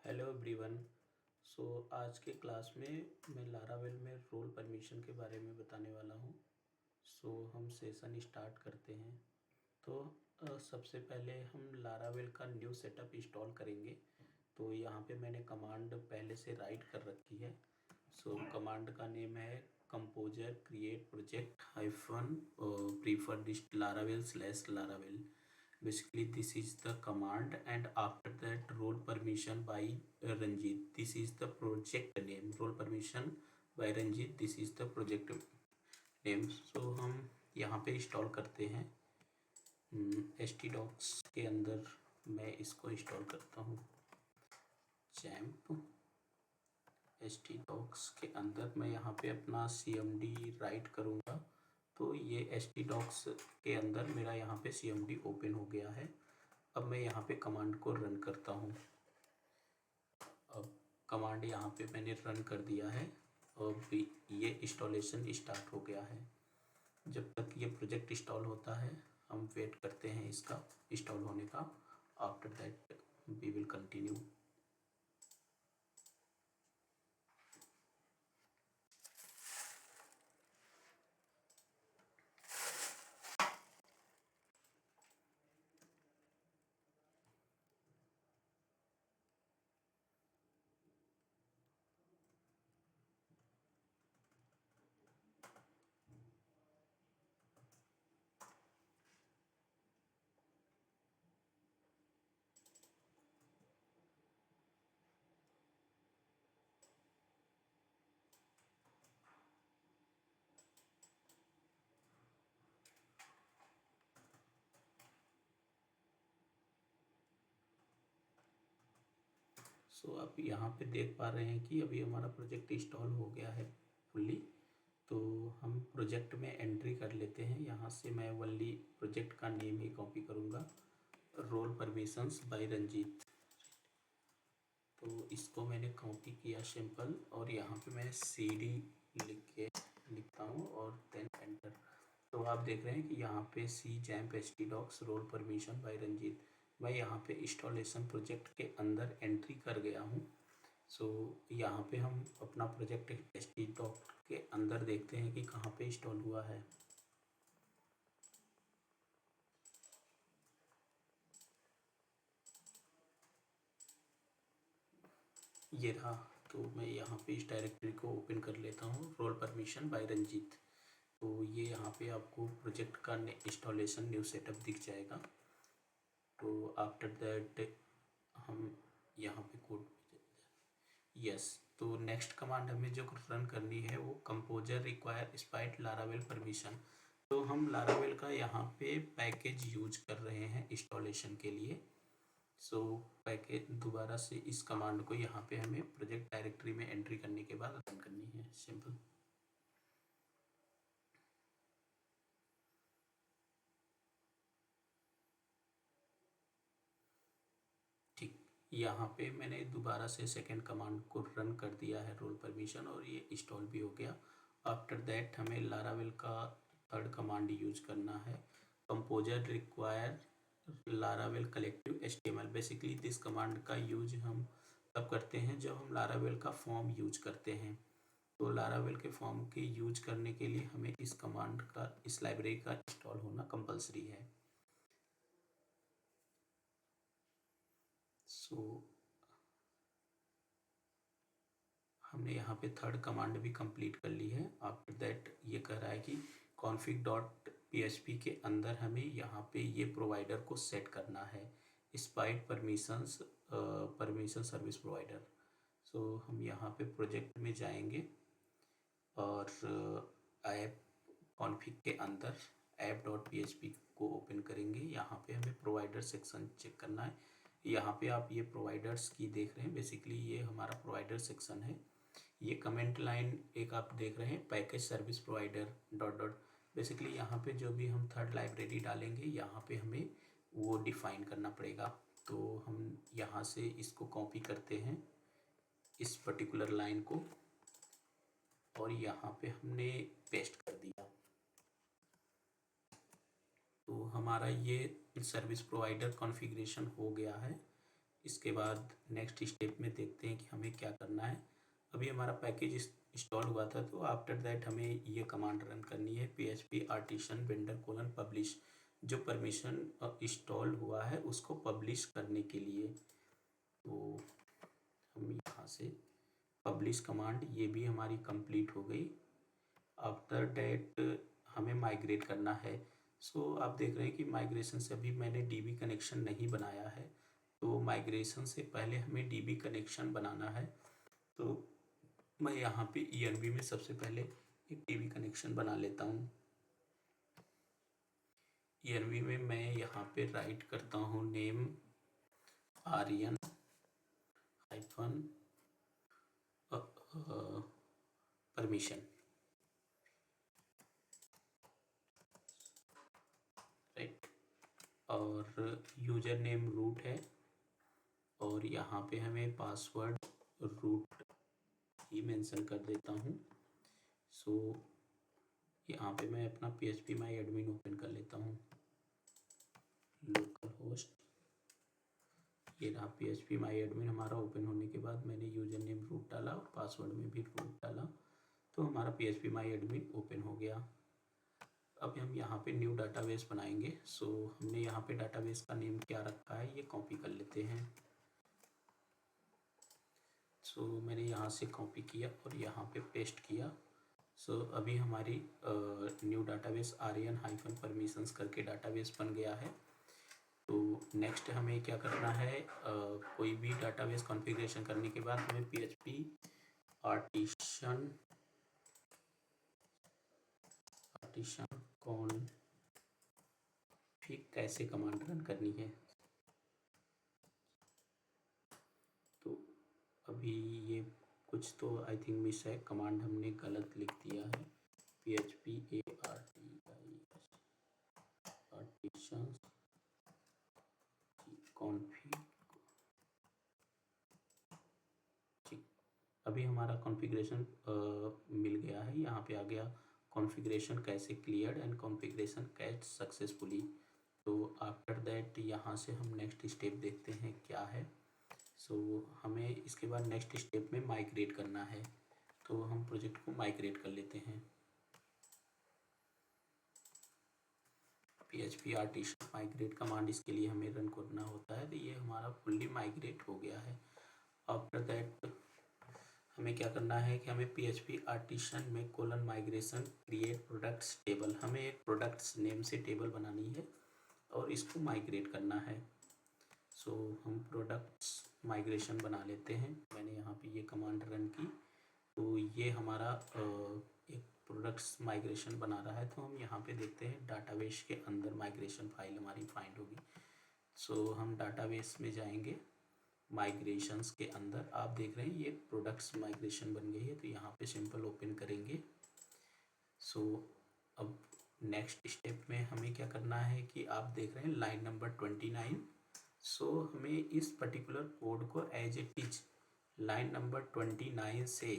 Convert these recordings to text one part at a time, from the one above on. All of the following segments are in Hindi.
Hello everyone. आज के क्लास में मैं लारावेल में रोल परमिशन के बारे में बताने वाला हूँ। हम सेशन स्टार्ट करते हैं। तो सबसे पहले हम लारावेल का न्यू सेटअप इंस्टॉल करेंगे। तो यहाँ पे मैंने कमांड पहले से राइट कर रखी है। कमांड का नेम है composer create project hyphen preferred Laravel slash Laravel. Basically this is the command, and after that role permission by Ranjit. This is the project name. Role permission by Ranjit. This is the project name. हम यहाँ पे इंस्टॉल करते हैं htdocs के अंदर। मैं इसको इंस्टॉल करता हूँ जैम्प htdocs के अंदर। मैं यहाँ पे अपना cmd राइट करूँगा। तो ये htdocs के अंदर मेरा यहाँ पे cmd ओपन हो गया है। अब मैं यहाँ पे कमांड को रन करता हूँ। अब कमांड यहाँ पे मैंने रन कर दिया है और ये इंस्टॉलेशन स्टार्ट हो गया है। जब तक ये प्रोजेक्ट इंस्टॉल होता है हम वेट करते हैं इसका इंस्टॉल होने का। After that we will continue. आप यहाँ पे देख पा रहे हैं कि अभी हमारा प्रोजेक्ट इंस्टॉल हो गया है फुल्ली। तो हम प्रोजेक्ट में एंट्री कर लेते हैं। यहाँ से मैं वनली प्रोजेक्ट का नेम ही कॉपी करूँगा, रोल परमिशंस बाय रंजीत। तो इसको मैंने कॉपी किया सिंपल, और यहाँ पे मैं cd लिखता हूँ और देन एंटर। तो आप देख रहे हैं कि यहाँ पे cjamp htdocs role permission by Ranjit. मैं यहाँ पे इंस्टॉलेशन प्रोजेक्ट के अंदर एंट्री कर गया हूँ। यहाँ पे हम अपना प्रोजेक्ट htdocs के अंदर देखते हैं कि कहाँ पे इंस्टॉल हुआ है। ये रहा। तो मैं यहाँ पे इस डायरेक्टरी को ओपन कर लेता हूँ, रोल परमिशन बाय रंजीत। तो ये यहाँ पे आपको प्रोजेक्ट का इंस्टॉलेशन न्यू सेटअप दिख जाएगा। तो आफ्टर दैट हम यहाँ पे कोड यस। तो नेक्स्ट कमांड हमें जो रन करनी है वो composer require spite Laravel permission. तो हम लारावेल का यहाँ पे पैकेज यूज कर रहे हैं इंस्टॉलेशन के लिए। पैकेज दोबारा से इस कमांड को यहाँ पे हमें प्रोजेक्ट डायरेक्टरी में एंट्री करने के बाद रन करनी है, सिंपल। ठीक, यहाँ पे मैंने दोबारा से सेकंड कमांड को रन कर दिया है, रोल परमिशन, और ये इंस्टॉल भी हो गया। आफ्टर दैट हमें लारावेल का थर्ड कमांड यूज करना है, composer require Laravel collective HTML। Basically this command का यूज हम तब करते हैं जब हम लारावेल का फॉर्म यूज करते हैं। तो लारावेल के फॉर्म के यूज करने के लिए हमें इस कमांड का, इस लाइब्रेरी का इंस्टॉल होना कंपलसरी है। हमने यहाँ पे थर्ड कमांड भी कंप्लीट कर ली है। आफ्टर दैट ये कह रहा है कि config.php के अंदर हमें यहाँ पे ये प्रोवाइडर को सेट करना है, spite permissions permission service provider. हम यहाँ पे प्रोजेक्ट में जाएंगे और ऐप कॉन्फ़िग के अंदर app.php को ओपन करेंगे। यहाँ पे हमें प्रोवाइडर सेक्शन चेक करना है। यहाँ पे आप ये प्रोवाइडर्स की देख रहे हैं, बेसिकली ये हमारा प्रोवाइडर सेक्शन है। ये कमेंट लाइन एक आप देख रहे हैं, package service provider dot dot. Basically यहाँ पे जो भी हम थर्ड लाइब्रेरी डालेंगे यहाँ पे हमें वो डिफाइन करना पड़ेगा। तो हम यहाँ से इसको कॉपी करते हैं, इस पर्टिकुलर लाइन को, और यहाँ पे हमने पेस्ट कर दिया। तो हमारा ये सर्विस प्रोवाइडर कॉन्फ़िगरेशन हो गया है। इसके बाद नेक्स्ट स्टेप में देखते हैं कि हमें क्या करना है। अभी हमारा पैकेज इंस्टॉल हुआ था, तो आफ्टर दैट हमें ये कमांड रन करनी है, php artisan vendor colon publish, जो परमिशन इंस्टॉल हुआ है उसको पब्लिश करने के लिए। तो हम यहाँ से पब्लिश कमांड, ये भी हमारी कंप्लीट हो गई। आफ्टर डैट हमें माइग्रेट करना है। सो आप देख रहे हैं कि माइग्रेशन से अभी मैंने डीबी कनेक्शन नहीं बनाया है, तो माइग्रेशन से पहले हमें डीबी कनेक्शन बनाना है। तो मैं यहाँ पे ENV में सबसे पहले एक डीबी कनेक्शन बना लेता हूँ। ENV में मैं यहाँ पे राइट करता हूँ name Aryan hyphen permission, right, और यूजर नेम रूट है, और यहाँ पे हमें पासवर्ड रूट ही मेंशन कर देता हूँ। सो यहाँ पे मैं अपना php माई एडमिन ओपन कर लेता हूँ, लोकल होस्ट, ये रहा php माई एडमिन हमारा। ओपन होने के बाद मैंने यूजर नेम रूट डाला और पासवर्ड में भी रूट डाला, तो हमारा php माई एडमिन ओपन हो गया। अब हम यहाँ पे न्यू डाटाबेस बनाएंगे। सो हमने यहाँ पे डाटाबेस का नेम क्या रखा है, ये कॉपी कर लेते हैं। सो मैंने यहाँ से कॉपी किया और यहाँ पे पेस्ट किया। सो अभी हमारी new database Aryan hyphen permissions करके डाटाबेस बन गया है। तो नेक्स्ट हमें क्या करना है, कोई भी डाटाबेस कॉन्फ़िगरेशन करने के बाद हमें php आर्टिसन कॉन्फ़िग कैसे कमांड रन करनी है। तो अभी ये कुछ तो आई थिंक मिस है, कमांड हमने गलत लिख दिया है। php आर्टिसन कॉन्फ़िग, अभी हमारा कॉन्फ़िगरेशन मिल गया है। यहाँ पे आ गया कॉन्फ़िगरेशन कैसे cleared and configuration catch successfully. तो आफ्टर दैट यहाँ से हम नेक्स्ट स्टेप देखते हैं क्या है। सो हमें इसके बाद नेक्स्ट स्टेप में माइग्रेट करना है, तो हम प्रोजेक्ट को माइग्रेट कर लेते हैं। php आर्टिसन माइग्रेट कमांड इसके लिए हमें रन करना होता है। तो ये हमारा फुल्ली माइग्रेट हो गया है। आफ्टर दैट हमें क्या करना है कि हमें php आर्टिसन में colon migration create products table, हमें एक प्रोडक्ट्स नेम से टेबल बनानी है और इसको माइग्रेट करना है। सो हम प्रोडक्ट्स माइग्रेशन बना लेते हैं। मैंने यहाँ पे ये कमांड रन की, तो ये हमारा एक प्रोडक्ट्स माइग्रेशन बना रहा है। तो हम यहाँ पे देखते हैं डाटाबेस के अंदर माइग्रेशन फाइल हमारी फाइंड होगी। सो हम डाटाबेस में जाएंगे, माइग्रेशंस के अंदर आप देख रहे हैं ये प्रोडक्ट्स माइग्रेशन बन गई है, तो यहाँ पे सिंपल ओपन करेंगे। सो अब नेक्स्ट स्टेप में हमें क्या करना है कि आप देख रहे हैं लाइन नंबर 29। सो हमें इस पर्टिकुलर कोड को as it is line number 29 से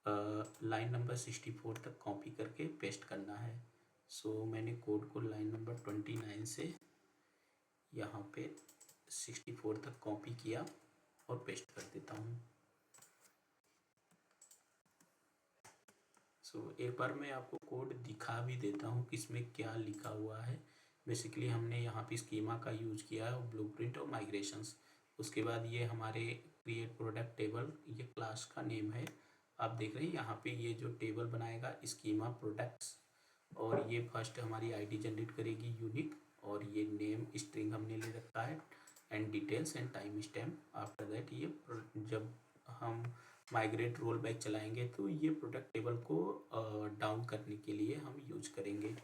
लाइन नंबर 64 तक कॉपी करके पेस्ट करना है। सो मैंने कोड को लाइन नंबर 29 से यहाँ पे 64 तक कॉपी किया और पेस्ट कर देता हूँ। सो एक बार मैं आपको कोड दिखा भी देता हूँ कि इसमें क्या लिखा हुआ है। बेसिकली हमने यहाँ पे स्कीमा का यूज किया है, ब्लूप्रिंट और माइग्रेशंस। उसके बाद ये हमारे क्रिएट प्रोडक्ट टेबल, ये क्लास का नेम है। आप देख रहे हैं यहाँ पे ये जो टेबल बनाएगा स्कीमा प्रोडक्ट्स, और ये फर्स्ट हमारी आईडी जनरेट करेगी यूनिक, और ये नेम स्ट्रिंग हमने ले रखा है and details and time stamp. After that ये जब हम माइग्रेट रोल बैक चलाएंगे तो ये प्रोडक्ट टेबल को डाउन करने के लिए हम यूज करेंगे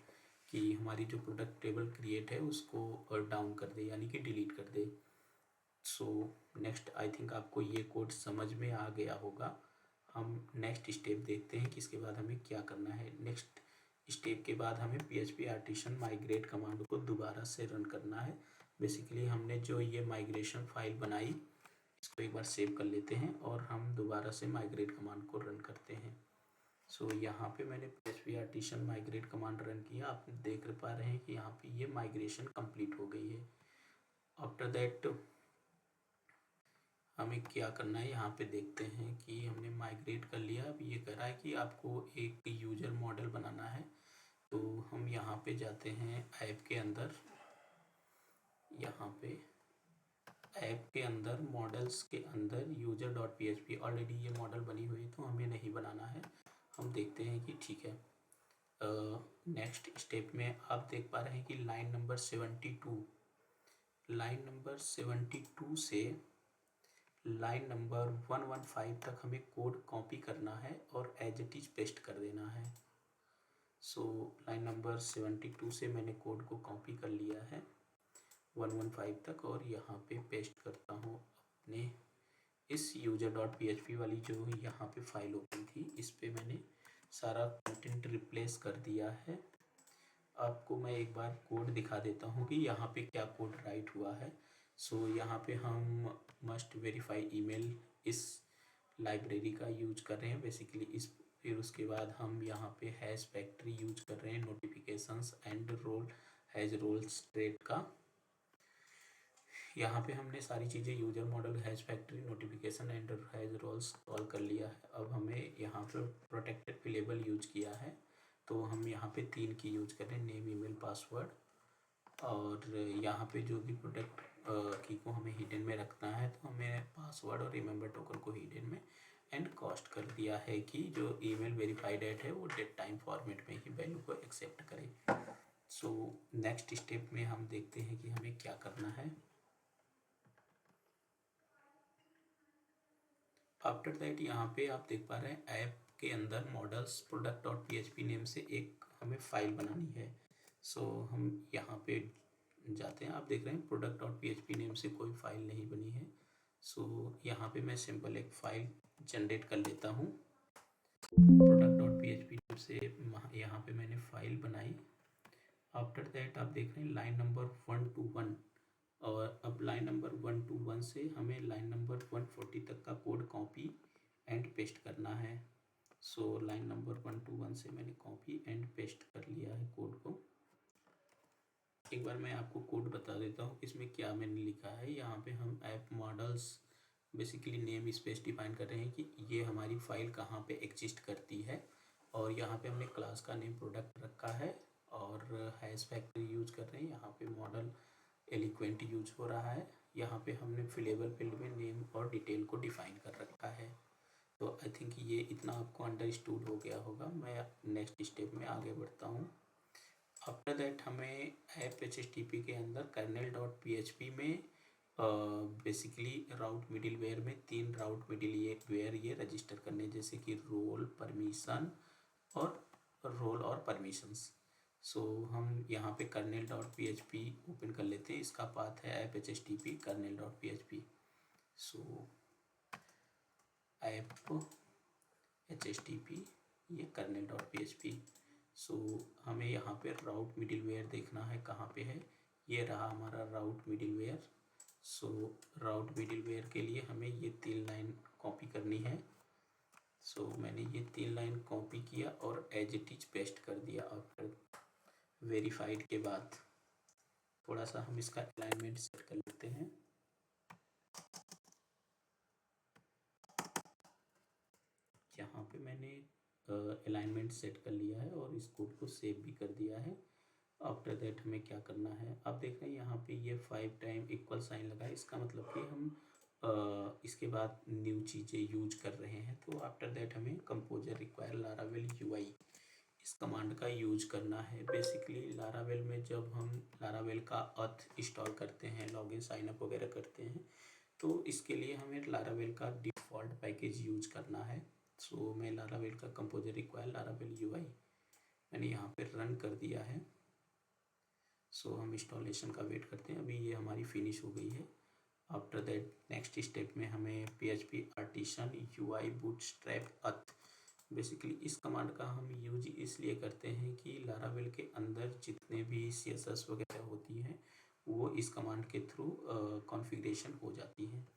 कि हमारी जो प्रोडक्ट टेबल क्रिएट है उसको डाउन कर दे, यानी कि डिलीट कर दे। सो नेक्स्ट आई थिंक आपको ये कोड समझ में आ गया होगा। हम नेक्स्ट स्टेप देखते हैं कि इसके बाद हमें क्या करना है। नेक्स्ट स्टेप के बाद हमें php आर्टिसन माइग्रेट कमांड को दोबारा से रन करना है। बेसिकली हमने जो ये माइग्रेशन फाइल बनाई, इसको एक बार सेव कर लेते हैं और हम दोबारा से माइग्रेट कमांड को रन करते हैं। सो यहाँ पे मैंने php artisan migrate command run किया, आप देख पा रहे हैं कि यहाँ पे ये माइग्रेशन कंप्लीट हो गई है। आफ्टर दैट हमें क्या करना है यहाँ पे देखते हैं कि हमने माइग्रेट कर लिया। अब ये कह रहा है कि आपको एक यूजर मॉडल बनाना है, तो हम यहाँ पे जाते हैं ऐप के अंदर। यहाँ पे ऐप के अंदर मॉडल्स के अंदर user.php ऑलरेडी ये मॉडल बनी हुई है, तो हमें नहीं बनाना है। हम देखते हैं कि ठीक है। नेक्स्ट स्टेप में आप देख पा रहे हैं कि लाइन नंबर 72 से लाइन नंबर 115 तक हमें कोड कॉपी करना है और एज इट इज पेस्ट कर देना है। सो लाइन नंबर 72 से मैंने कोड को कॉपी कर लिया है 115 तक, और यहाँ पे पेस्ट करता हूँ अपने इस user.php वाली जो यहाँ पे फाइल ओपन थी, इस पे मैंने सारा कंटेंट रिप्लेस कर दिया है। आपको मैं एक बार कोड दिखा देता हूँ कि यहाँ पे क्या कोड राइट हुआ है। सो यहाँ पे हम मस्ट वेरीफाई ईमेल इस लाइब्रेरी का यूज कर रहे हैं बेसिकली इस। फिर उसके बाद हम यहाँ पे हैश फैक्ट्री यूज कर रहे हैं notifications and role has roles trait का। यहाँ पे हमने सारी चीज़ें user model hash factory notification and has roles call कर लिया है। अब हमें यहाँ पे प्रोटेक्टेड वेरिएबल यूज किया है, तो हम यहाँ पे 3 की यूज कर रहे हैं, नेम ईमेल पासवर्ड। और यहाँ पे जो भी प्रोटेक्ट की को हमें हिडन में रखना है, तो हमें पासवर्ड और रिमेंबर टोकन को हिडन में एंड कॉस्ट कर दिया है कि जो ईमेल वेरीफाइड एट है वो डेट टाइम फॉर्मेट में ही वैल्यू को एक्सेप्ट करे। सो नेक्स्ट स्टेप में हम देखते हैं कि हमें क्या करना है। आफ्टर दैट यहाँ पे आप देख पा रहे हैं ऐप के अंदर मॉडल्स product.php नेम से एक हमें फाइल बनानी है। सो हम यहाँ पे जाते हैं। आप देख रहे हैं product.php नेम से कोई फाइल नहीं बनी है। सो यहाँ पे मैं सिंपल एक फाइल जनरेट कर लेता हूँ product.php नेम से। यहाँ पे मैंने फाइल बनाई। आफ्टर दैट आप देख रहे हैं लाइन नंबर 1 to 1, और अब लाइन नंबर 1 to 1 से हमें लाइन नंबर 140 तक का कोड कॉपी एंड पेस्ट करना है। सो लाइन नंबर 1 to 1 से मैंने कॉपी एंड पेस्ट कर लिया है कोड को। एक बार मैं आपको कोड बता देता हूँ इसमें क्या मैंने लिखा है। यहाँ पे हम app models basically name space define कर रहे हैं कि ये हमारी फाइल कहाँ पे एग्जिस्ट करती है, और यहाँ पे हमने क्लास का नेम प्रोडक्ट रखा है, और हैश फैक्ट्री यूज कर रहे हैं। यहाँ पे मॉडल एलिक्वेंट यूज हो रहा है। यहाँ पे हमने फिलेबल फील्ड में नेम और डिटेल को डिफाइन कर रखा है। तो आई थिंक ये इतना आपको अंडरस्टूड हो गया होगा। मैं नेक्स्ट स्टेप में आगे बढ़ता हूँ। आफ्टर दैट हमें ऐप HTTP के अंदर kernel.php में बेसिकली राउट मिडिल वेयर में 3 राउट मिडिल वेयर ये रजिस्टर करने, जैसे कि रोल परमिशन और परमिशंस। सो हम यहाँ पे kernel.php ओपन कर लेते हैं। इसका पाथ है ऐप HTTP kernel.php। सो ऐप HTTP ये kernel.php। सो हमें यहाँ पे राउट मिडिल वेयर देखना है कहाँ पे है। ये रहा हमारा राउट मिडिल वेयर। सो राउट मिडिल वेयर के लिए हमें ये 3 लाइन कॉपी करनी है। सो मैंने ये 3 लाइन कॉपी किया और एज इट इज पेस्ट कर दिया। आफ्टर वेरीफाइड के बाद थोड़ा सा हम इसका अलाइनमेंट सेट कर लेते हैं। यहाँ पे मैंने अलाइनमेंट सेट कर लिया है और इस कोड को सेव भी कर दिया है। आफ्टर दैट हमें क्या करना है, आप देख रहे हैं यहाँ पे ये 5 टाइम इक्वल साइन लगा है। इसका मतलब कि हम इसके बाद न्यू चीज़ें यूज कर रहे हैं। तो आफ्टर दैट हमें कंपोजर रिक्वायर लारावेल UI इस कमांड का यूज करना है। बेसिकली लारावेल में जब हम लारावेल का अथ इंस्टॉल करते हैं, लॉगिन साइन अप वगैरह करते हैं, तो इसके लिए हमें लारावेल का डिफ़ॉल्ट पैकेज यूज करना है। सो मैं लारावेल का कंपोजर रिक्वायर लारावेल UI मैंने यहाँ पे रन कर दिया है। सो हम इंस्टॉलेशन का वेट करते हैं। अभी ये हमारी फिनिश हो गई है। आफ्टर दैट नेक्स्ट स्टेप में हमें PHP आर्टिसन UI बूटस्ट्रैप अथ, बेसिकली इस कमांड का हम यूज इसलिए करते हैं कि लारावेल के अंदर जितने भी CSS वगैरह होती हैं वो इस कमांड के थ्रू कॉन्फ़िगरेशन हो जाती हैं।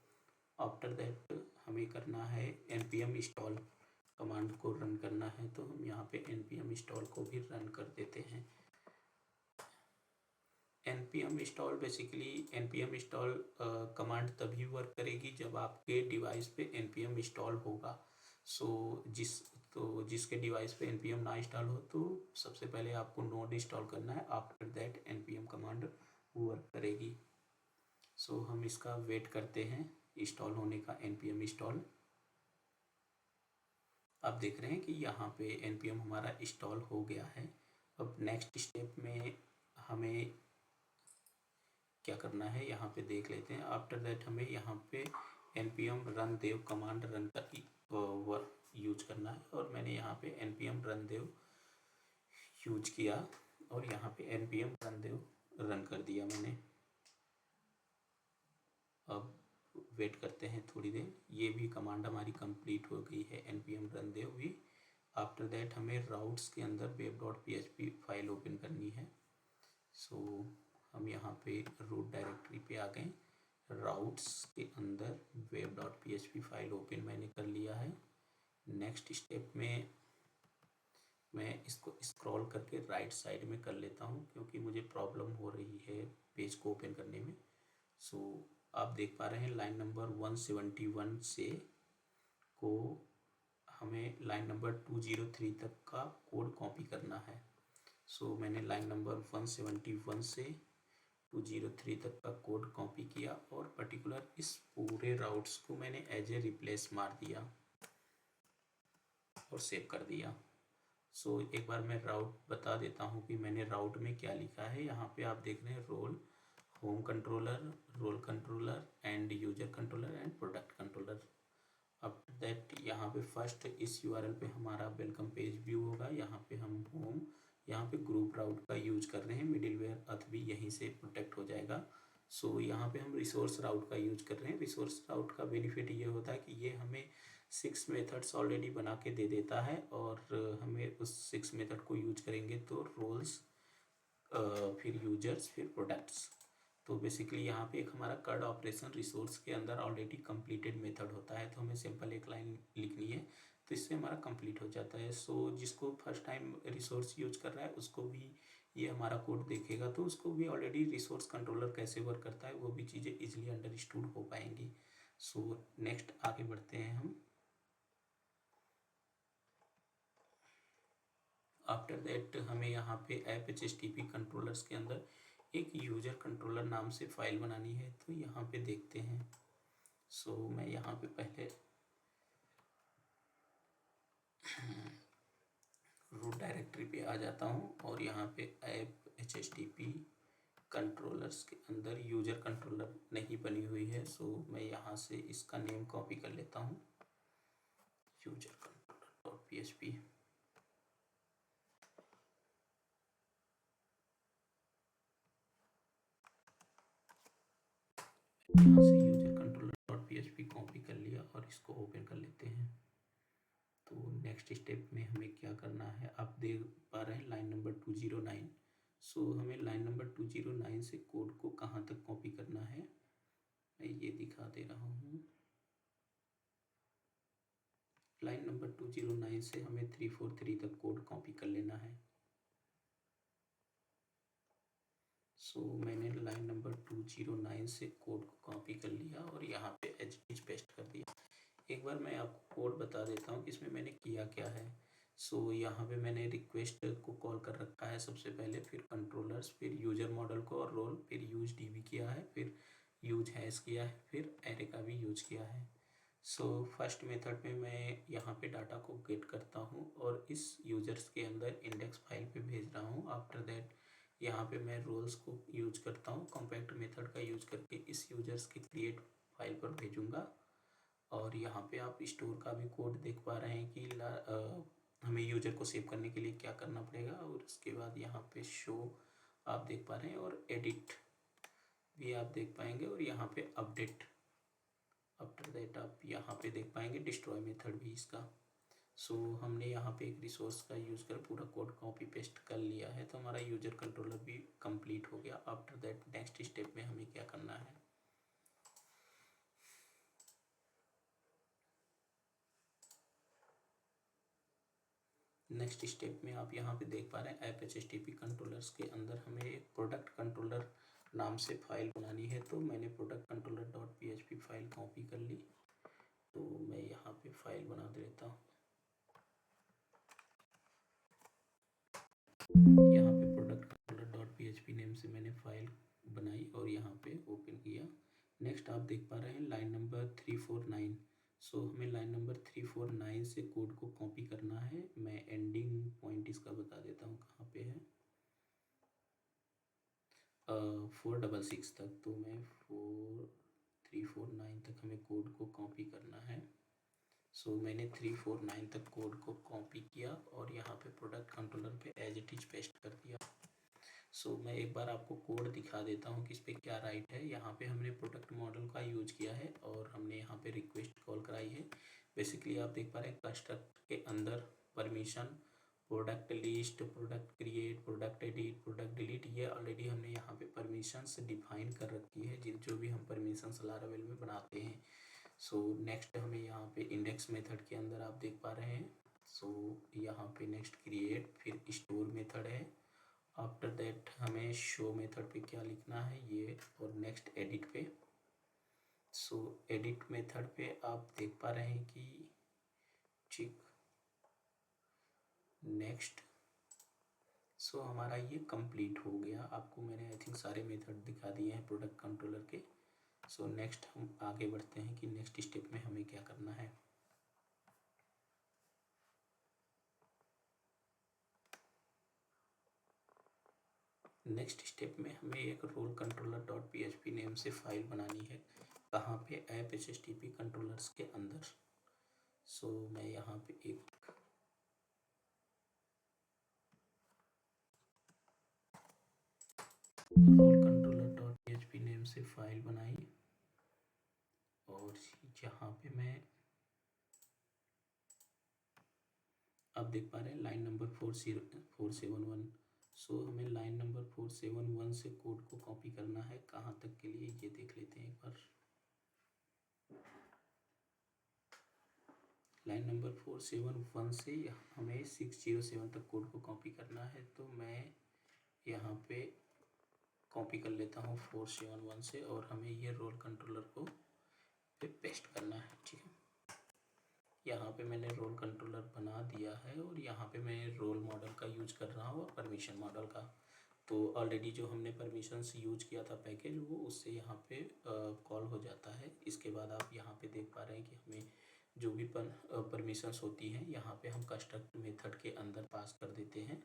आफ्टर दैट हमें करना है npm इंस्टॉल कमांड को रन करना है, तो हम यहाँ पे npm इंस्टॉल को भी रन कर देते हैं। npm install basically npm install command तभी वर्क करेगी जब आपके डिवाइस पे npm इंस्टॉल होगा। सो जिसके डिवाइस पे npm ना इंस्टॉल हो तो सबसे पहले आपको नोड इंस्टॉल करना है, after that npm command work करेगी। सो हम इसका वेट करते हैं इंस्टॉल होने का, npm इंस्टॉल। आप देख रहे हैं कि यहाँ पे npm हमारा इंस्टॉल हो गया है। अब नेक्स्ट स्टेप में हमें क्या करना है यहाँ पे देख लेते हैं। आफ्टर दैट हमें यहाँ पे npm रन देव कमांड रन कर यूज करना है, और मैंने यहाँ पे npm रन देव यूज किया और यहाँ पे npm रन देव रन कर दिया मैंने। अब वेट करते हैं थोड़ी देर, ये भी कमांड हमारी कंप्लीट हो गई है, npm रन देव भी। आफ्टर दैट हमें राउट्स के अंदर web.php फाइल ओपन करनी है। सो हम यहाँ पे रूट डायरेक्टरी पे आ गए। राउट्स के अंदर web.php फाइल ओपन मैंने कर लिया है। नेक्स्ट स्टेप में मैं इसको स्क्रॉल करके राइट साइड में कर लेता हूँ क्योंकि मुझे प्रॉब्लम हो रही है पेज को ओपन करने में। सो आप देख पा रहे हैं लाइन नंबर 171 से को हमें लाइन नंबर 203 तक का कोड कॉपी करना है। सो मैंने लाइन नंबर 171 से 203 तक का कोड कॉपी किया और पर्टिकुलर इस पूरे राउट्स को मैंने एज ए रिप्लेस मार दिया और सेव कर दिया। सो एक बार मैं राउट बता देता हूँ कि मैंने राउट में क्या लिखा है। यहाँ पे आप देख रहे हैं role, home controller, role controller and user controller and product controller. After that यहाँ पे फर्स्ट इस यूआरएल पे हमारा वेलकम पेज व्यू होगा। यहाँ पे हम होम, यहाँ पे ग्रुप राउट का यूज कर रहे हैं, मिडिलवेयर अथ भी यहीं से प्रोटेक्ट हो जाएगा। सो यहाँ पे हम रिसोर्स राउट का यूज कर रहे हैं। रिसोर्स राउट का बेनिफिट ये होता है कि ये हमें 6 मेथड्स ऑलरेडी बना के दे देता है और हमें उस 6 मेथड को यूज करेंगे तो रोल्स, फिर यूजर्स, फिर प्रोडक्ट्स। तो बेसिकली यहाँ पे एक हमारा कर्ड ऑपरेशन रिसोर्स के अंदर ऑलरेडी कंप्लीटेड मेथड होता है, तो हमें सिंपल एक लाइन लिखनी है तो इससे हमारा कंप्लीट हो जाता है। सो जिसको फर्स्ट टाइम रिसोर्स यूज कर रहा है उसको भी ये हमारा कोड देखेगा तो उसको भी ऑलरेडी रिसोर्स कंट्रोलर कैसे वर्क करता है वो भी चीज़ें इजीली अंडरस्टूड हो पाएंगी। सो नेक्स्ट आगे बढ़ते हैं हम। आफ्टर दैट हमें यहाँ पे ऐप HTTP कंट्रोलर्स के अंदर एक यूजर कंट्रोलर नाम से फाइल बनानी है, तो यहाँ पे देखते हैं। सो मैं यहाँ पे पहले रूट डायरेक्टरी पे आ जाता हूँ और यहाँ पे ऐप HTTP कंट्रोलर्स के अंदर यूजर कंट्रोलर नहीं बनी हुई है। सो मैं यहाँ से इसका नेम कॉपी कर लेता हूँ, यूजर कंट्रोलर.php। यहाँ से यूजर कंट्रोलर.php कॉपी कर लिया और इसको ओपन कर लेते हैं। तो नेक्स्ट स्टेप में हमें क्या करना है, आप देख पा रहे हैं लाइन नंबर 209। सो हमें लाइन नंबर 209 से कोड को कहाँ तक कॉपी करना है मैं ये दिखा दे रहा हूँ। लाइन नंबर 209 से हमें 343 तक कोड कॉपी कर लेना है। सो मैंने लाइन नंबर 209 से कोड को कॉपी कर लिया और यहाँ पे एज इट इज पेस्ट कर दिया। एक बार मैं आपको कोड बता देता हूँ कि इसमें मैंने किया क्या है। सो यहाँ पे मैंने रिक्वेस्ट को कॉल कर रखा है सबसे पहले, फिर कंट्रोलर्स, फिर यूजर मॉडल को और रोल, फिर यूज डीबी किया है, फिर यूज हैश किया है, फिर एरे का भी यूज किया है। सो फर्स्ट मेथड में मैं यहाँ पे डाटा को गेट करता हूँ और इस यूजर्स के अंदर इंडेक्स फाइल पे भेज रहा हूँ। आफ्टर दैट यहाँ पे मैं रोल्स को यूज करता हूँ, कॉम्पैक्ट मेथड का यूज करके इस यूजर्स की क्रिएट फाइल पर भेजूँगा। और यहाँ पे आप स्टोर का भी कोड देख पा रहे हैं कि हमें यूजर को सेव करने के लिए क्या करना पड़ेगा, और उसके बाद यहाँ पे शो आप देख पा रहे हैं और एडिट भी आप देख पाएंगे, और यहाँ पे अपडेट, आफ्टर दैट आप यहाँ पे देख पाएंगे डिस्ट्रॉय मेथड भी इसका। सो हमने यहाँ पे एक रिसोर्स का यूज़ कर पूरा कोड कॉपी पेस्ट कर लिया है, तो हमारा यूजर कंट्रोलर भी कंप्लीट हो गया। आफ्टर दैट नेक्स्ट स्टेप में हमें क्या करना है, नेक्स्ट स्टेप में आप यहाँ पे देख पा रहे हैं ऐप HTTP कंट्रोलर्स के अंदर हमें एक प्रोडक्ट कंट्रोलर नाम से फाइल बनानी है। तो मैंने product controller dot PHP file copy कर ली। तो मैं यहाँ पे फाइल बना देता हूँ। यहाँ पे product controller dot PHP name से मैंने फाइल बनाई और यहाँ पे ओपन किया। नेक्स्ट आप देख पा रहे हैं लाइन नंबर 349। सो हमें लाइन नंबर 349 से कोड को कॉपी करना है। मैं एंडिंग पॉइंट इसका बता देता हूँ कहाँ पे है, 466 तक। तो मैं 349 तक हमें कोड को कॉपी करना है। सो मैंने 349 तक कोड को कॉपी किया और यहाँ पे प्रोडक्ट कंट्रोलर पे एज इट इज पेस्ट कर दिया। सो मैं एक बार आपको कोड दिखा देता हूँ कि इस पर क्या राइट है। यहाँ पे हमने प्रोडक्ट मॉडल का यूज किया है और हमने यहाँ पे रिक्वेस्ट कॉल कराई है। बेसिकली आप देख पा रहे हैं कंस्ट्रक्ट के अंदर permission, product list, product create, product edit, product delete, ये ऑलरेडी हमने यहाँ पे परमिशंस डिफाइन कर रखी है जो भी हम परमिशंस लारावेल में बनाते हैं। सो नेक्स्ट हमें यहाँ पे इंडेक्स मेथड के अंदर आप देख पा रहे हैं। सो यहाँ पे नेक्स्ट क्रिएट, फिर स्टोर मेथड है। आफ्टर दैट हमें शो मेथड पे क्या लिखना है ये, और नेक्स्ट एडिट पे। सो एडिट मेथड पे आप देख पा रहे हैं कि ठीक नेक्स्ट। सो हमारा ये कंप्लीट हो गया। आपको मैंने आई थिंक सारे मेथड दिखा दिए हैं प्रोडक्ट कंट्रोलर के। सो नेक्स्ट हम आगे बढ़ते हैं कि नेक्स्ट स्टेप में हमें क्या करना है। नेक्स्ट स्टेप में हमें एक role controller dot PHP name से फाइल बनानी है। कहाँ पे, ऐप HTTP कंट्रोलर्स के अंदर। सो मैं यहाँ पे एक role controller dot PHP name से फाइल बनाई और यहाँ पे मैं आप देख पा रहे हैं लाइन नंबर 471। सो हमें लाइन नंबर 471 से कोड को कॉपी करना है। कहाँ तक के लिए ये देख लेते हैं एक बार। लाइन नंबर 471 से हमें 607 तक कोड को कॉपी करना है। तो मैं यहाँ पे कॉपी कर लेता हूँ 471 से और हमें ये रोल कंट्रोलर को पे पेस्ट करना है। ठीक है, यहाँ पे मैंने रोल कंट्रोलर बना दिया है और यहाँ पे मैं रोल मॉडल का यूज कर रहा हूँ और परमिशन मॉडल का। तो ऑलरेडी जो हमने परमिशंस यूज किया था पैकेज, वो उससे यहाँ पे कॉल हो जाता है। इसके बाद आप यहाँ पे देख पा रहे हैं कि हमें जो भी परमिशंस होती हैं यहाँ पे हम कंस्ट्रक्ट मेथड के अंदर पास कर देते हैं।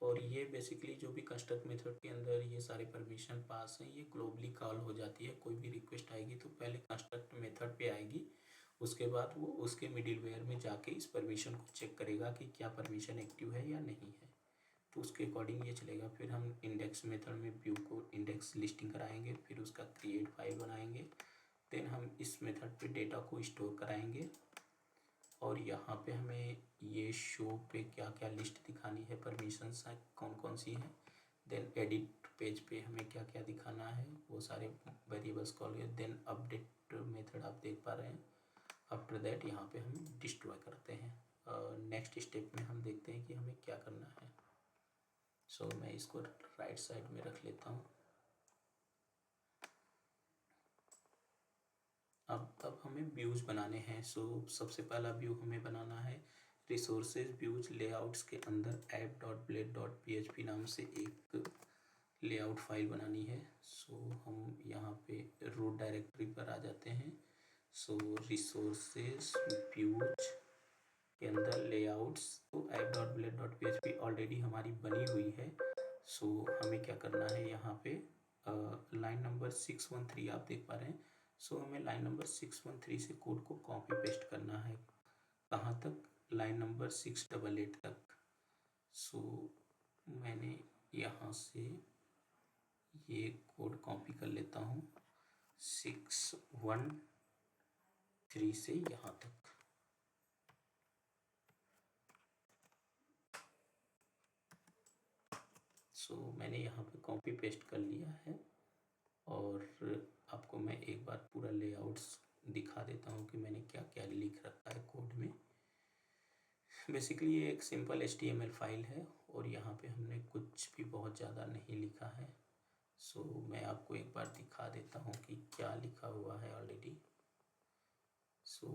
और ये बेसिकली जो भी कंस्ट्रक्ट मेथड के अंदर ये सारे परमिशन पास हैं, ये ग्लोबली कॉल हो जाती है। कोई भी रिक्वेस्ट आएगी तो पहले कंस्ट्रक्ट मेथड पे आएगी, उसके बाद वो उसके मिडिलवेयर में जाके इस परमिशन को चेक करेगा कि क्या परमिशन एक्टिव है या नहीं है, तो उसके अकॉर्डिंग ये चलेगा। फिर हम इंडेक्स मेथड में व्यू को इंडेक्स लिस्टिंग कराएंगे, फिर उसका क्रिएट फाइल बनाएंगे। देन हम इस मेथड पे डेटा को स्टोर कराएंगे और यहाँ पे हमें ये शो पे क्या क्या लिस्ट दिखानी है, परमिशंस कौन कौन सी हैं। देन एडिट पेज पे हमें क्या क्या दिखाना है, वो सारे वेरिएबल्स कॉल है। देन अपडेट मेथड आप देख पा रहे हैं। आफ्टर दैट यहाँ पे हम डिस्ट्रॉय करते हैं। नेक्स्ट स्टेप में हम देखते हैं कि हमें क्या करना है। सो मैं इसको राइट साइड में रख लेता हूँ। अब हमें व्यूज बनाने हैं। सो सबसे पहला व्यू हमें बनाना है रिसोर्सेज व्यूज लेआउट्स के अंदर app.blade.php नाम से एक लेआउट फाइल बनानी है। सो हम यहाँ पे रूट डायरेक्टरी पर आ जाते हैं। सो रिसोर्सेज व्यूज के अंदर लेआउट्स, तो app.blade.php ऑलरेडी हमारी बनी हुई है। सो हमें क्या करना है, यहाँ पे लाइन नंबर 613 आप देख पा रहे हैं। सो हमें लाइन नंबर 613 से कोड को कॉपी पेस्ट करना है। कहाँ तक, लाइन नंबर 688 तक। सो मैंने यहाँ से ये कोड कॉपी कर लेता हूँ 613 से यहाँ तक। सो मैंने यहाँ पे कॉपी पेस्ट कर लिया है और आपको मैं एक बार पूरा लेआउट्स दिखा देता हूँ कि मैंने क्या क्या लिख रखा है कोड में। बेसिकली ये एक सिंपल HTML फाइल है और यहाँ पे हमने कुछ भी बहुत ज़्यादा नहीं लिखा है। सो मैं आपको एक बार दिखा देता हूँ कि क्या लिखा हुआ है ऑलरेडी। सो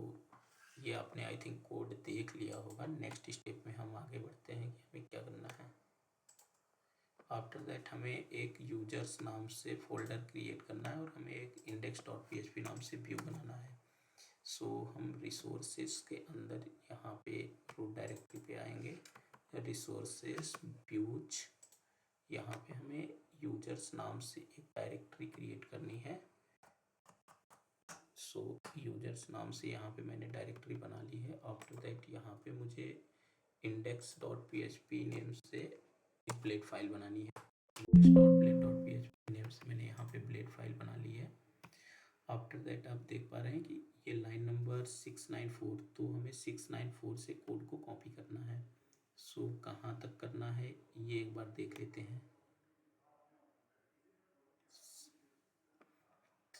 ये आपने आई थिंक कोड देख लिया होगा। नेक्स्ट स्टेप में हम आगे बढ़ते हैं कि हमें क्या करना है। आफ्टर दैट हमें एक यूजर्स नाम से फोल्डर क्रिएट करना है और हमें एक index.php नाम से व्यू बनाना है। सो हम रिसोर्सेस के अंदर यहाँ पे रूट डायरेक्टरी पे आएंगे, रिसोर्सेस व्यूज, यहाँ पे हमें यूजर्स नाम से एक डायरेक्टरी क्रिएट करनी है। सो यूजर्स नाम से यहाँ पे मैंने डायरेक्टरी बना ली है। आफ्टर दैट यहाँ पे मुझे index.php नेम से एक ब्लेड फाइल बनानी है। index.blade.php नेम से मैंने यहाँ पे ब्लेड फाइल बना ली है। आफ्टर दैट आप देख पा रहे हैं कि ये लाइन नंबर 694, तो हमें 694 से कोड को कॉपी करना है। सो कहाँ तक करना है ये एक बार देख लेते हैं।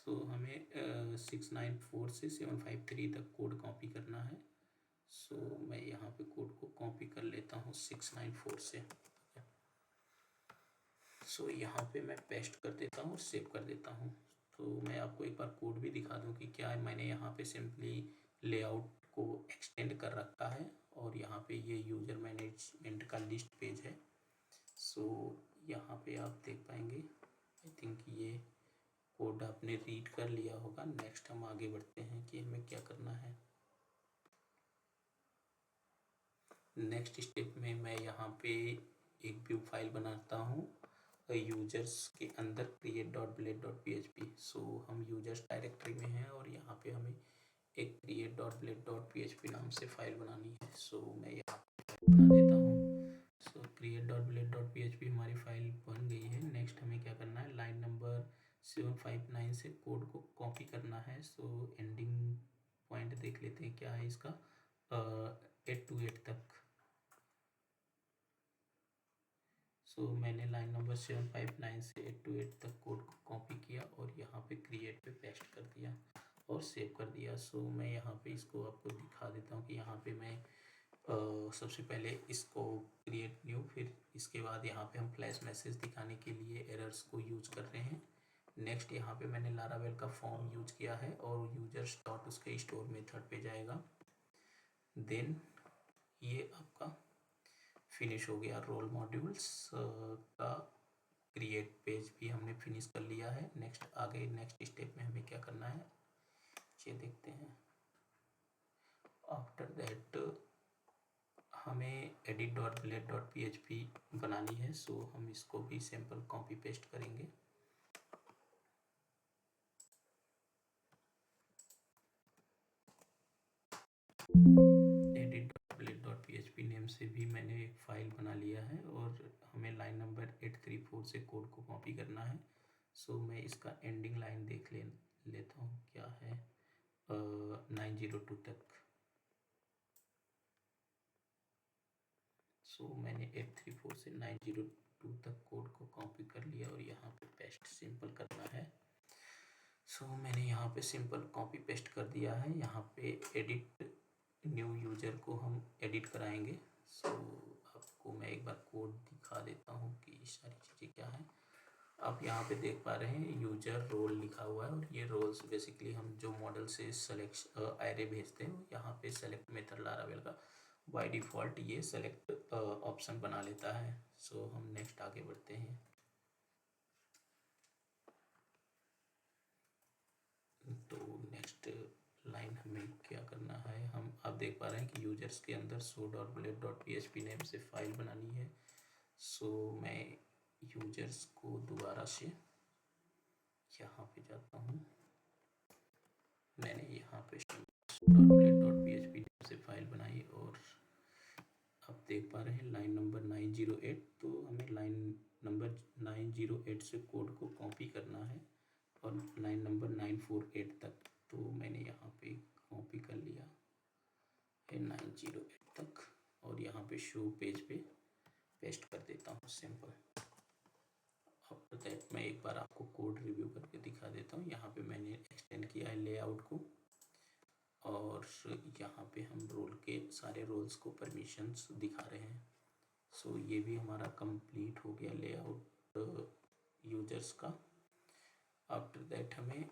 तो हमें 694 से 753 तक कोड कॉपी करना है। सो मैं यहाँ पे कोड को कॉपी कर लेता हूँ 694 से। सो यहाँ पे मैं पेस्ट कर देता हूँ और सेव कर देता हूँ। तो मैं आपको एक बार कोड भी दिखा दूँ कि क्या है। मैंने यहाँ पे सिंपली लेआउट को एक्सटेंड कर रखा है और यहाँ पे ये यूज़र मैनेजमेंट का लिस्ट पेज है। सो यहाँ पे आप देख पाएंगे, आई थिंक ये कोड आपने रीड कर लिया होगा। नेक्स्ट हम आगे बढ़ते हैं कि हमें क्या करना है। नेक्स्ट स्टेप में मैं यहाँ पे एक व्यू फाइल बनाता हूँ यूजर्स के अंदर create.blade.php। सो हम यूजर्स डायरेक्टरी में हैं और यहाँ पे हमें एक create.blade.php नाम से फाइल बनानी है। सो मैं यहाँ पे बना देता हूँ। सो create.blade.php हमारी फाइल बन गई है। नेक्स्ट हमें क्या करना है, लाइन नंबर 759 से कोड को कॉपी करना है। सो एंडिंग पॉइंट देख लेते हैं क्या है इसका, 8 to 8 तक। सो मैंने लाइन नंबर 759 से 8 to 8 तक कोड को कॉपी किया और यहाँ पे क्रिएट पे पेस्ट कर दिया और सेव कर दिया। सो मैं यहाँ पे इसको आपको दिखा देता हूँ कि यहाँ पे मैं सबसे पहले इसको क्रिएट न्यू, फिर इसके बाद यहाँ पे हम फ्लैश मैसेज दिखाने के लिए एरर्स को यूज कर रहे हैं। नेक्स्ट यहाँ पे मैंने लारावेल का फॉर्म यूज किया है और यूजर्स डॉट उसके स्टोर मेथड पे जाएगा। देन ये आपका फिनिश हो गया। रोल मॉड्यूल्स का क्रिएट पेज भी हमने फिनिश कर लिया है। नेक्स्ट आगे नेक्स्ट स्टेप में हमें क्या करना है ये देखते हैं। आफ्टर दैट हमें edit.blade.php बनानी है। सो हम इसको भी सिंपल कॉपी पेस्ट करेंगे। edit.blade.php नेम से भी मैंने एक फाइल बना लिया है और हमें लाइन नंबर 834 से कोड को कॉपी करना है। सो मैं इसका एंडिंग लाइन देख लेता हूँ क्या है, 902 तक। सो मैंने 834 से 902 तक कोड को कॉपी कर लिया और यहाँ पे पेस्ट सिंपल करना है। सो मैंने यहाँ पे सिंपल कॉपी पेस्ट कर दिया है। यहाँ पे एडिट न्यू यूजर को हम एडिट कराएंगे। सो आपको मैं एक बार कोड दिखा देता हूँ कि सारी चीज़ें क्या हैं। आप यहाँ पे देख पा रहे हैं यूजर रोल लिखा हुआ है और ये रोल्स बेसिकली हम जो मॉडल से सेलेक्ट एरे भेजते हैं यहाँ पे सेलेक्ट मेथड लारावेल का बाय डिफ़ॉल्ट ये सेलेक्ट ऑप्शन बना लेता है। सो हम नेक्स्ट आगे बढ़ते हैं। तो नेक्स्ट लाइन हमें क्या करना है, हम आप देख पा रहे हैं कि यूजर्स के अंदर show.blade.php नेम से फाइल बनानी है। सो मैं यूजर्स को दोबारा से यहाँ पे जाता हूँ। मैंने यहाँ पे show.blade.php नेम से फाइल बनाई और आप देख पा रहे हैं लाइन नंबर 908। तो हमें लाइन नंबर 908 से कोड को कॉपी करना है और लाइन नंबर 948 तक। तो मैंने यहाँ पे कॉपी कर लिया है 908 तक और यहाँ पे शो पेज पे पेस्ट कर देता हूँ सिंपल। आफ्टर दैट मैं एक बार आपको कोड रिव्यू करके दिखा देता हूँ। यहाँ पे मैंने एक्सटेंड किया है लेआउट को और यहाँ पे हम रोल के सारे रोल्स को परमिशंस दिखा रहे हैं। सो ये भी हमारा कंप्लीट हो गया लेआउट यूजर्स का। आफ्टर दैट हमें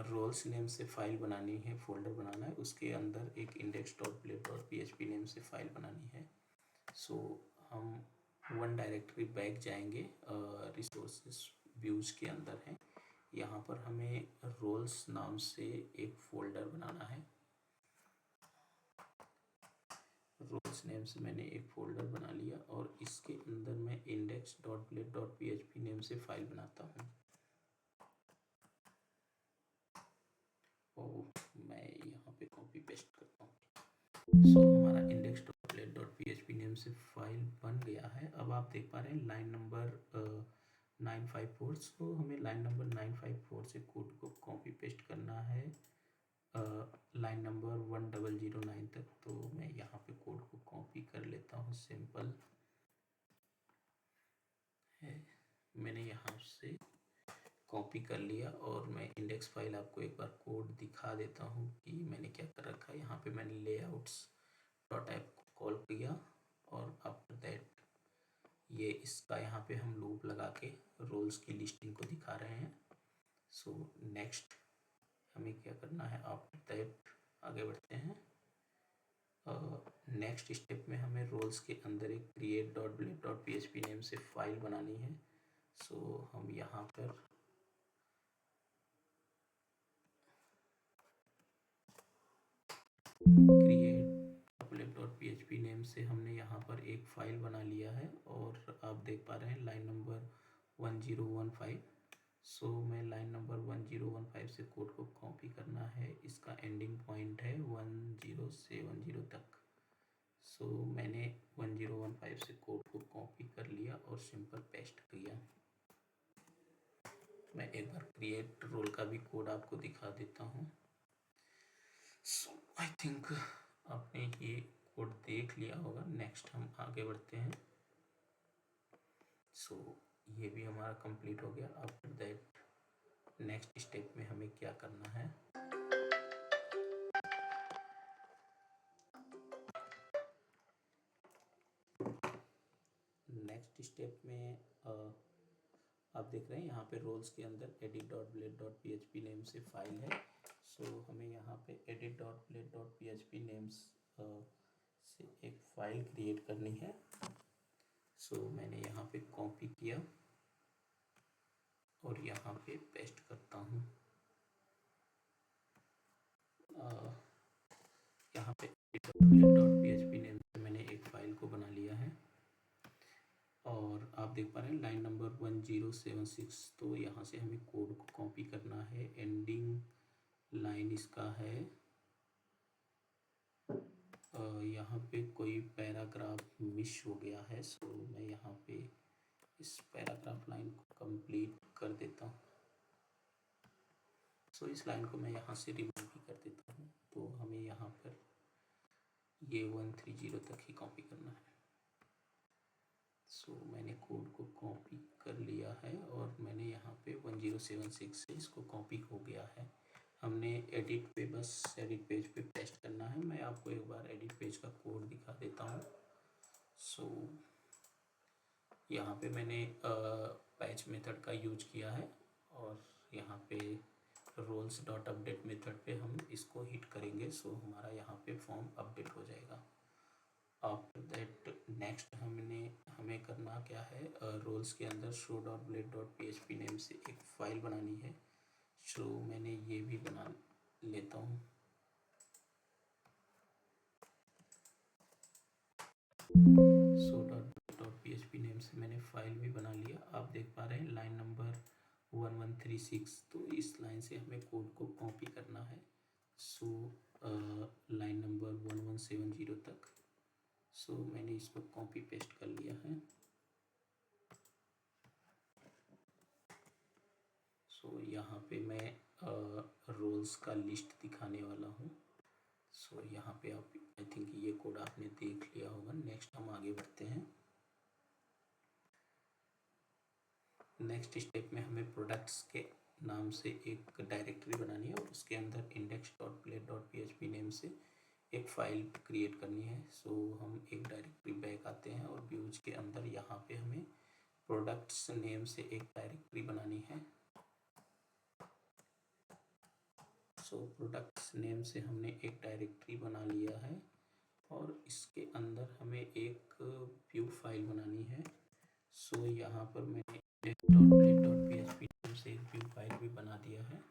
रोल्स नेम से फाइल बनानी है, फोल्डर बनाना है, उसके अंदर एक index.blade.php नेम से फाइल बनानी है। सो हम वन डायरेक्टरी बैक जाएंगे, रिसोर्सेज व्यूज के अंदर है। यहाँ पर हमें रोल्स नाम से एक फोल्डर बनाना है। रोल्स नेम से मैंने एक फोल्डर बना लिया और इसके अंदर मैं index.blade.php नेम से फाइल बनाता हूँ। और मैं यहाँ पे कॉपी पेस्ट करता हूँ। सो हमारा index.blade.php नेम से फाइल बन गया है। अब आप देख पा रहे हैं लाइन नंबर 954। सो हमें लाइन नंबर 954 से कोड को कॉपी पेस्ट करना है लाइन नंबर 1009 तक। तो मैं यहाँ पे कोड को कॉपी कर लेता हूँ, सिंपल है। मैंने यहाँ से कॉपी कर लिया और मैं इंडेक्स फाइल आपको एक बार कोड दिखा देता हूँ कि मैंने क्या कर रखा है। यहाँ पे मैंने लेआउट्स डॉट ऐप को कॉल किया और आफ्टर दैट ये इसका यहाँ पे हम लूप लगा के रोल्स की लिस्टिंग को दिखा रहे हैं। सो नेक्स्ट हमें क्या करना है, आफ्टर दैट आगे बढ़ते हैं। नेक्स्ट स्टेप में हमें रोल्स के अंदर एक create.blade.php नेम से फाइल बनानी है। सो हम यहाँ पर create.blade.php नेम से हमने यहाँ पर एक फाइल बना लिया है और आप देख पा रहे हैं लाइन नंबर 1015। सो मैं लाइन नंबर 1015 से कोड को कॉपी करना है। इसका एंडिंग पॉइंट है 1070 तक। सो मैंने 1015 से कोड को कॉपी कर लिया और सिंपल पेस्ट किया। मैं एक बार क्रिएट रोल का भी कोड आपको दिखा देता हूँ। सो आई थिंक आपने ये कोड देख लिया होगा। नेक्स्ट हम आगे बढ़ते हैं। सो ये भी हमारा कंप्लीट हो गया। आफ्टर दैट नेक्स्ट स्टेप में हमें क्या करना है, नेक्स्ट स्टेप में आप देख रहे हैं यहाँ पे रोल्स के अंदर edit.blade.php नेम से फाइल है। सो हमें यहाँ पे edit.blade.php नेम्स से एक फाइल क्रिएट करनी है। सो मैंने यहाँ पे कॉपी किया और यहाँ पे पेस्ट करता हूँ। यहाँ पे edit.blade.php नेम से मैंने एक फाइल को बना लिया है और आप देख पा रहे हैं लाइन नंबर 1076। तो यहाँ से हमें कोड को कॉपी करना है। एंडिंग लाइन इसका है यहाँ पे कोई पैराग्राफ मिस हो गया है। सो मैं यहाँ पे इस पैराग्राफ लाइन को कंप्लीट कर देता हूँ। सो इस लाइन को मैं यहाँ से रिमूव भी कर देता हूँ। तो हमें यहाँ पर ये 130 तक ही कॉपी करना है। सो मैंने कोड को कॉपी कर लिया है और मैंने यहाँ पे 1076 से इसको कॉपी हो गया है। हमने एडिट पे बस एडिट पेज पे पेस्ट करना है। मैं आपको एक बार एडिट पेज का कोड दिखा देता हूँ। सो यहाँ पे मैंने पैच मेथड का यूज किया है और यहाँ पे रोल्स डॉट अपडेट मेथड पे हम इसको हिट करेंगे। सो हमारा यहाँ पे फॉर्म अपडेट हो जाएगा। आफ्टर दैट नेक्स्ट हमें करना क्या है, रोल्स के अंदर show.blade.php नेम से एक फाइल बनानी है। सो मैंने ये भी बना लेता हूँ। show.blade.php नेम से मैंने फाइल भी बना लिया। आप देख पा रहे हैं लाइन नंबर 1136। तो इस लाइन से हमें कोड को कॉपी करना है। सो लाइन नंबर 1170 तक। सो मैंने इसको कॉपी पेस्ट कर लिया है। सो यहाँ पे मैं रोल्स का लिस्ट दिखाने वाला हूँ। सो यहाँ पे आप आई थिंक ये कोड आपने देख लिया होगा। नेक्स्ट हम आगे बढ़ते हैं। नेक्स्ट स्टेप में हमें प्रोडक्ट्स के नाम से एक डायरेक्टरी बनानी है और उसके अंदर index.plate.php नेम से एक फ़ाइल क्रिएट करनी है। सो हम एक डायरेक्टरी बैक आते हैं और व्यूज के अंदर यहाँ पे हमें प्रोडक्ट्स नेम से एक डायरेक्टरी बनानी है। सो प्रोडक्ट्स नेम से हमने एक डायरेक्टरी बना लिया है और इसके अंदर हमें एक व्यू फाइल बनानी है। सो यहाँ पर मैंने index.plate.php नाम से एक व्यू फाइल भी बना दिया है।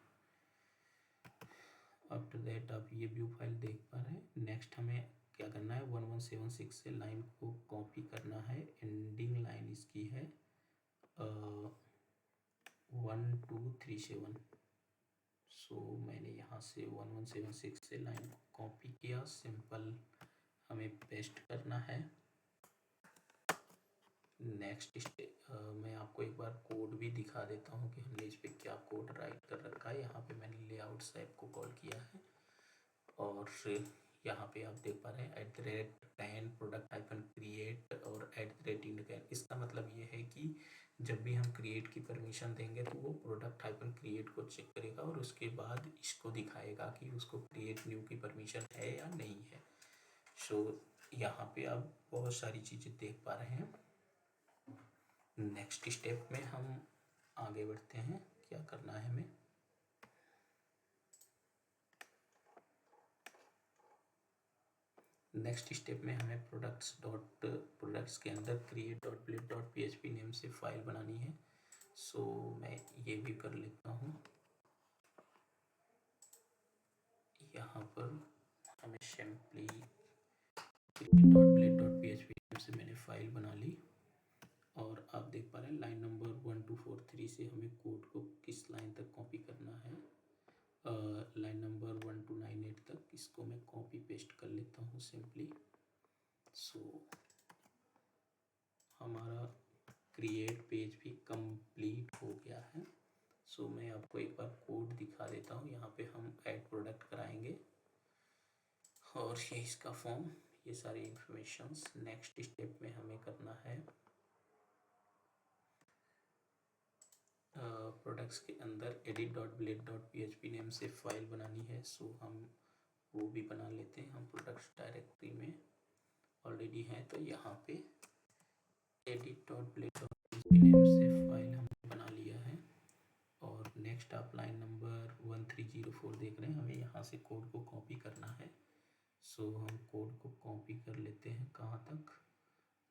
आफ्टर दैट आप ये व्यू फाइल देख पा रहे हैं। नेक्स्ट हमें क्या करना है, 1176 से लाइन को कॉपी करना है। एंडिंग लाइन इसकी है 1237। सो मैंने यहाँ से 1176 से लाइन को कॉपी किया, सिंपल हमें पेस्ट करना है। नेक्स्ट मैं आपको एक बार कोड भी दिखा देता हूँ कि हमने इस पर क्या कोड राइट कर रखा है। यहाँ पे मैंने लेआउट्स ऐप को कॉल किया है और यहाँ पे आप देख पा रहे हैं @10 प्रोडक्ट हाइफन क्रिएट और @indicate। इसका मतलब ये है कि जब भी हम क्रिएट की परमिशन देंगे तो वो प्रोडक्ट हाइफन क्रिएट को चेक करेगा और उसके बाद इसको दिखाएगा कि उसको क्रिएट न्यू की परमिशन है या नहीं है। सो यहाँ पे आप बहुत सारी चीज़ें देख पा रहे हैं। नेक्स्ट स्टेप में हम आगे बढ़ते हैं। क्या करना है हमें, नेक्स्ट स्टेप में हमें प्रोडक्ट्स के अंदर create.plate.php नेम से फाइल बनानी है। सो मैं ये भी कर लेता हूँ। यहाँ पर हमें सिंपली create.plate.php नेम से मैंने फाइल बना ली और आप देख पा रहे हैं लाइन नंबर 1243 से हमें कोड को किस लाइन तक कॉपी करना है। लाइन नंबर 1298 तक इसको मैं कॉपी पेस्ट कर लेता हूँ सिंपली। सो हमारा क्रिएट पेज भी कंप्लीट हो गया है। सो मैं आपको एक बार कोड दिखा देता हूँ। यहाँ पे हम ऐड प्रोडक्ट कराएंगे और ये इसका फॉर्म, ये सारी इंफॉर्मेशंस। नेक्स्ट स्टेप में हमें करना है प्रोडक्ट्स के अंदर edit.blade.php नेम से फाइल बनानी है। सो हम वो भी बना लेते हैं। हम प्रोडक्ट्स डायरेक्टरी में ऑलरेडी हैं तो यहाँ पे edit.blade.php नेम से फाइल हमने बना लिया है। और नेक्स्ट आप लाइन नंबर 1304 देख रहे हैं, हमें यहाँ से कोड को कॉपी करना है। सो हम कोड को कॉपी कर लेते हैं कहाँ तक,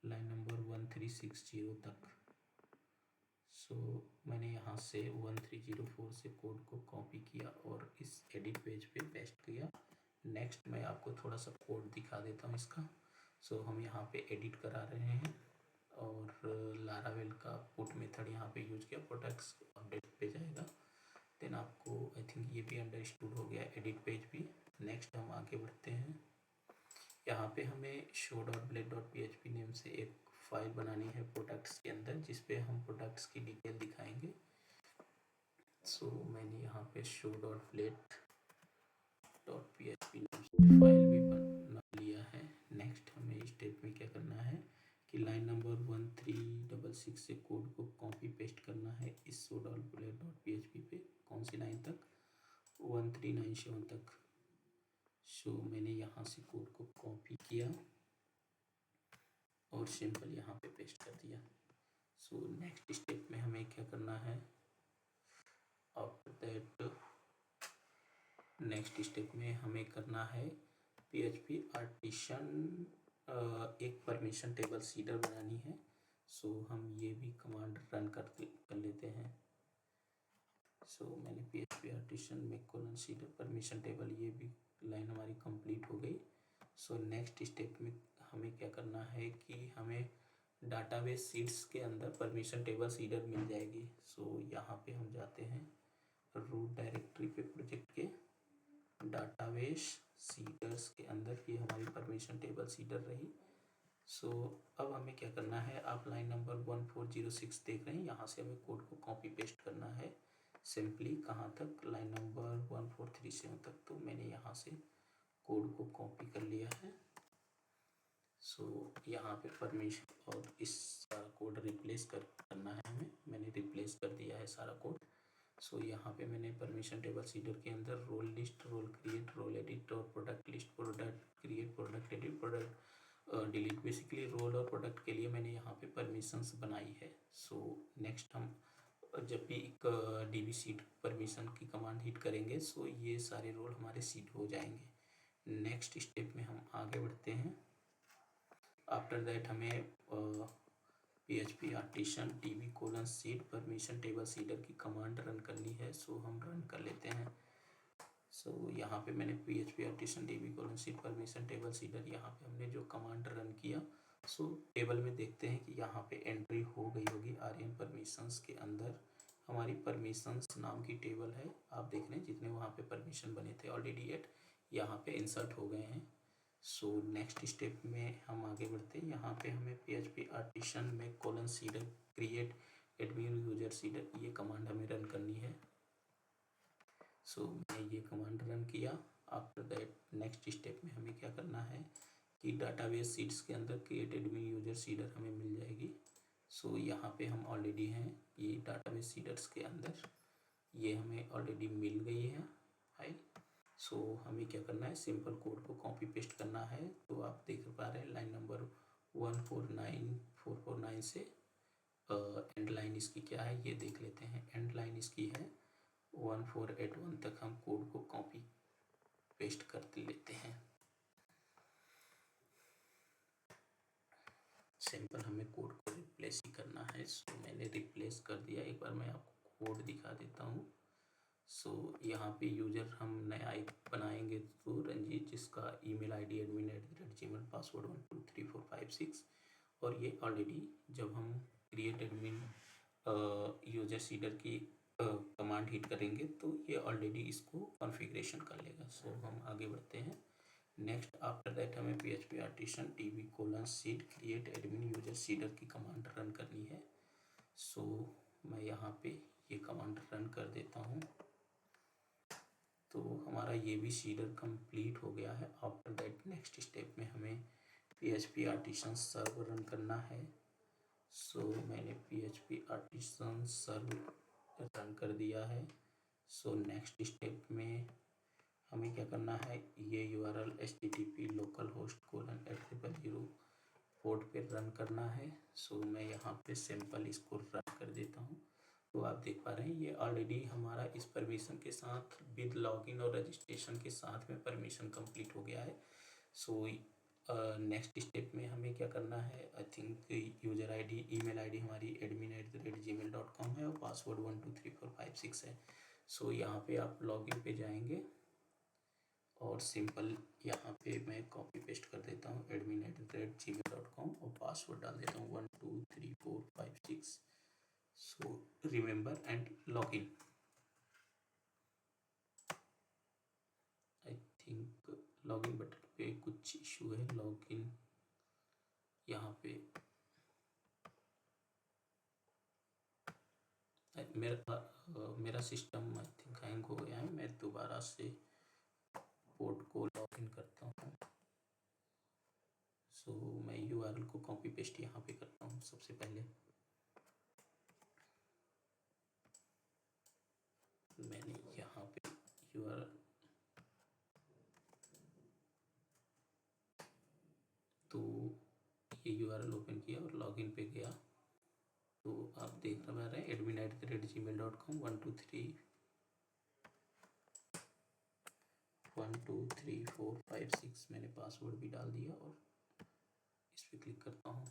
लाइन नंबर 1360 तक। सो मैंने यहाँ से 1304 से कोड को कॉपी किया और इस एडिट पेज पे पेस्ट किया। नेक्स्ट मैं आपको थोड़ा सा कोड दिखा देता हूँ इसका। सो हम यहाँ पे एडिट करा रहे हैं और लारावेल का पुट मेथड यहाँ पे यूज किया। प्रोडक्ट्स अपडेट पे जाएगा। देन आपको आई थिंक ये भी अंडरस्टूड हो गया, एडिट पेज भी। नेक्स्ट हम आगे बढ़ते हैं। यहाँ पे हमें show.blade.php नेम से एक फाइल बनानी है प्रोडक्ट्स के अंदर, जिसपे हम प्रोडक्ट्स की डिटेल दिखाएंगे। सो मैंने यहाँ पे show.blade.php नेम से फाइल भी बना लिया है। नेक्स्ट हमें स्टेप में क्या करना है कि लाइन नंबर 1366 से कोड को कॉपी पेस्ट करना है इस show.blade.php पे। कौन सी लाइन तक, 1397 तक। सो मैंने यहाँ से कोड को कॉपी किया और सिंपल यहाँ पे पेस्ट कर दिया। सो नेक्स्ट स्टेप में हमें क्या करना है, आफ्टर दैट नेक्स्ट स्टेप में हमें करना है PHP आर्टिसन एक परमिशन टेबल सीडर बनानी है। सो हम ये भी कमांड रन कर लेते हैं। सो मैंने PHP आर्टिसन में कोलन सीडर परमिशन टेबल, ये भी लाइन हमारी कंप्लीट हो गई। सो नेक्स्ट स्टेप में हमें क्या करना है कि हमें डाटाबेस सीड्स के अंदर परमिशन टेबल सीडर मिल जाएगी। सो यहाँ पे हम जाते हैं रूट डायरेक्टरी पे, प्रोजेक्ट के डाटाबेस सीडर्स के अंदर ये हमारी परमिशन टेबल सीडर रही। सो अब हमें क्या करना है, आप लाइन नंबर 1406 देख रहे हैं, यहाँ से हमें कोड को कॉपी पेस्ट करना है सिंपली। कहाँ तक, लाइन नंबर 1437 तक। तो मैंने यहाँ से कोड को कॉपी कर लिया है। सो यहाँ पे परमिशन और इस सारा कोड रिप्लेस करना है हमें। मैंने रिप्लेस कर दिया है सारा कोड। सो यहाँ पे मैंने परमिशन टेबल सीडर के अंदर role list, role create, role edit और product list, product create, product edit, product delete, basically role और प्रोडक्ट के लिए मैंने यहाँ पे परमिशंस बनाई है। सो नेक्स्ट हम जब भी एक डीबी सीड परमिशन की कमांड हिट करेंगे सो ये सारे रोल हमारे सीड हो जाएंगे। नेक्स्ट स्टेप में हम आगे बढ़ते हैं। आफ्टर दैट हमें PHP artisan db:seed permission table cedar की कमांड रन करनी है। सो हम रन कर लेते हैं। सो यहाँ पे मैंने PHP artisan db:seed permission table cedar, यहाँ पे हमने जो कमांड रन किया सो टेबल में देखते हैं कि यहाँ पे एंट्री हो गई होगी। आर्यन परमिशंस के अंदर हमारी परमिशंस नाम की टेबल है, आप देख रहे हैं जितने वहाँ पे परमिशन बने थे ऑलरेडी एट यहाँ पे इंसर्ट हो गए हैं। सो नेक्स्ट स्टेप में हम आगे बढ़ते हैं। यहाँ पे हमें PHP आर्टिसन में :cedar create admin user cedar ये कमांड हमें रन करनी है। सो मैंने ये कमांड रन किया। आफ्टर दैट नेक्स्ट स्टेप में हमें क्या करना है कि डाटाबेस सीड्स के अंदर क्रिएट एडमिन यूजर सीडर हमें मिल जाएगी। सो यहाँ पे हम ऑलरेडी हैं ये डाटाबेस सीडर्स के अंदर, ये हमें ऑलरेडी मिल गई है फाइल। सो हमें क्या करना है, सिंपल कोड को कॉपी पेस्ट करना है। तो आप देख पा रहे हैं लाइन नंबर 149449 से एंड लाइन इसकी क्या है ये देख लेते हैं। एंड लाइन इसकी है 1481 तक हम कोड को कॉपी पेस्ट कर लेते हैं। सिंपल हमें कोड को रिप्लेस ही करना है। सो मैंने रिप्लेस कर दिया। एक बार मैं आपको कोड दिखा देता हूँ। सो यहाँ पे यूजर हम नया एक बनाएंगे तो रंजीत, जिसका ईमेल आईडी admin@gmail, पासवर्ड 123456। और ये ऑलरेडी जब हम क्रिएट एडमिन यूजर सीडर की कमांड हिट करेंगे तो ये ऑलरेडी इसको कॉन्फ़िगरेशन कर लेगा। सो हम आगे बढ़ते हैं। नेक्स्ट आफ्टर दैट हमें PHP artisan db:seed create admin user cedar की कमांड रन करनी है। सो मैं यहाँ पे ये कमांड रन कर देता हूँ। तो हमारा ये भी सीडर कंप्लीट हो गया है। आफ्टर दैट नेक्स्ट स्टेप में हमें PHP आर्टिसन सर्व रन करना है। सो मैंने PHP आर्टिसन सर्व रन कर दिया है। सो नेक्स्ट स्टेप में हमें क्या करना है, ये URL http localhost:/0 पोर्ट पे रन करना है। सो मैं यहाँ पे सिंपल इसको रन कर देता हूँ। तो आप देख पा रहे हैं ये ऑलरेडी हमारा इस परमिशन के साथ विद लॉगिन और रजिस्ट्रेशन के साथ में परमिशन कंप्लीट हो गया है। सो नेक्स्ट स्टेप में हमें क्या करना है, I think user ID email ID हमारी admin@gmail.com है और पासवर्ड 123456 है। सो यहाँ पे आप लॉगिन पे जाएंगे और सिंपल यहाँ पे मैं कॉपी पेस्ट कर देता हूँ admin@gmail.com और पासवर्ड डाल देता हूँ 123456। So remember and login. I think login button पे कुछ इशू है। लॉगिन यहाँ पे मेरा सिस्टम आई थिंक हैंग हो गया है। मैं दोबारा से पोर्ट को लॉगिन करता हूँ। सो मैं URL को कॉपी पेस्ट यहाँ पे करता हूँ। सबसे पहले मैंने यहाँ पे URL तो ये URL ओपन किया और लॉगिन पे गया तो आप देख पा रहे हैं admin@gmail.com 123456 मैंने पासवर्ड भी डाल दिया और इस पर क्लिक करता हूँ।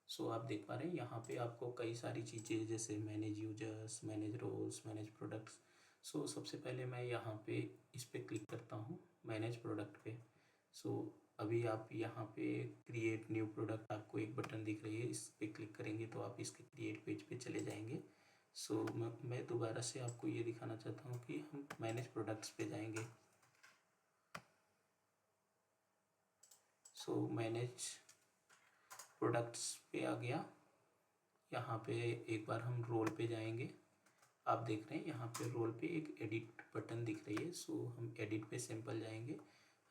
सो आप देख पा रहे हैं यहाँ पे आपको कई सारी चीज़ें जैसे manage users, manage roles, manage products. So सबसे पहले मैं यहाँ पे इस पर क्लिक करता हूँ मैनेज प्रोडक्ट पे। सो अभी आप यहाँ पे क्रिएट न्यू प्रोडक्ट आपको एक बटन दिख रही है, इस पर क्लिक करेंगे तो आप इसके क्रिएट पेज पे चले जाएंगे। सो मैं दोबारा से आपको ये दिखाना चाहता हूँ कि हम मैनेज प्रोडक्ट्स पे जाएंगे। सो मैनेज प्रोडक्ट्स पे आ गया। यहाँ पे एक बार हम रोल पे जाएंगे। आप देख रहे हैं यहाँ पे रोल पे एक एडिट बटन दिख रही है। सो हम एडिट पे सिंपल जाएंगे।